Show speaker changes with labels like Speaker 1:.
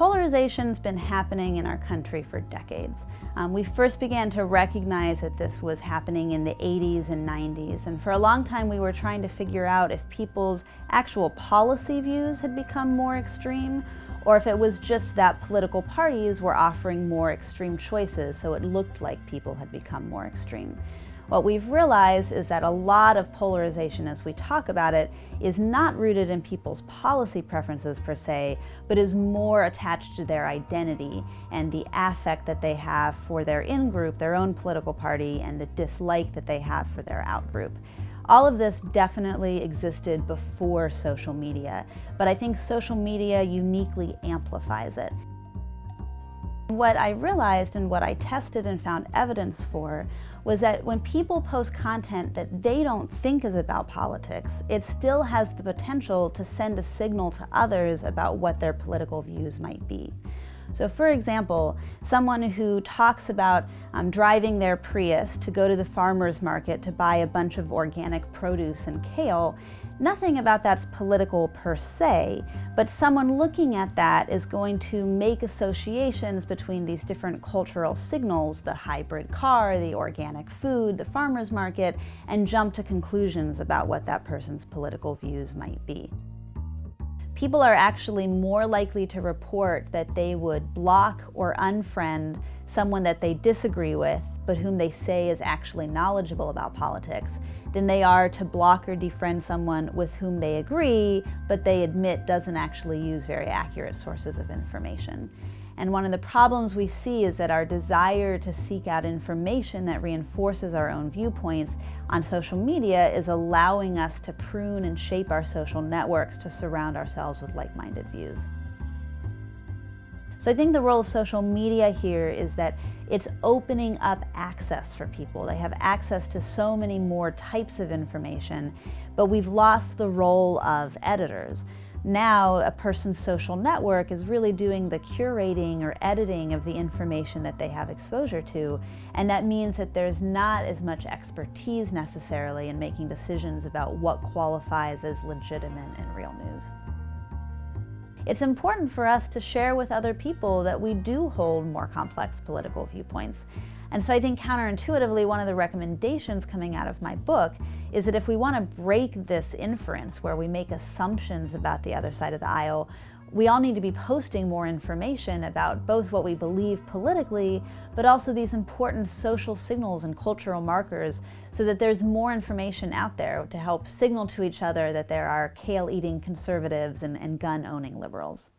Speaker 1: Polarization's been happening in our country for decades. We first began to recognize that this was happening in the 80s and 90s, and for a long time we were trying to figure out if people's actual policy views had become more extreme, or if it was just that political parties were offering more extreme choices, so it looked like people had become more extreme. What we've realized is that a lot of polarization, as we talk about it, is not rooted in people's policy preferences per se, but is more attached to their identity and the affect that they have for their in-group, their own political party, and the dislike that they have for their out-group. All of this definitely existed before social media, but I think social media uniquely amplifies it. What I realized and what I tested and found evidence for was that when people post content that they don't think is about politics, it still has the potential to send a signal to others about what their political views might be. So for example, someone who talks about driving their Prius to go to the farmer's market to buy a bunch of organic produce and kale, nothing about that's political per se, but someone looking at that is going to make associations between these different cultural signals, the hybrid car, the organic food, the farmer's market, and jump to conclusions about what that person's political views might be. People are actually more likely to report that they would block or unfriend someone that they disagree with, but whom they say is actually knowledgeable about politics, than they are to block or defriend someone with whom they agree, but they admit doesn't actually use very accurate sources of information. And one of the problems we see is that our desire to seek out information that reinforces our own viewpoints on social media is allowing us to prune and shape our social networks to surround ourselves with like-minded views. So I think the role of social media here is that it's opening up access for people. They have access to so many more types of information, but we've lost the role of editors. Now a person's social network is really doing the curating or editing of the information that they have exposure to, and that means that there's not as much expertise necessarily in making decisions about what qualifies as legitimate and real news. It's important for us to share with other people that we do hold more complex political viewpoints. And so I think counterintuitively, one of the recommendations coming out of my book is that if we want to break this inference where we make assumptions about the other side of the aisle, we all need to be posting more information about both what we believe politically, but also these important social signals and cultural markers so that there's more information out there to help signal to each other that there are kale-eating conservatives and gun-owning liberals.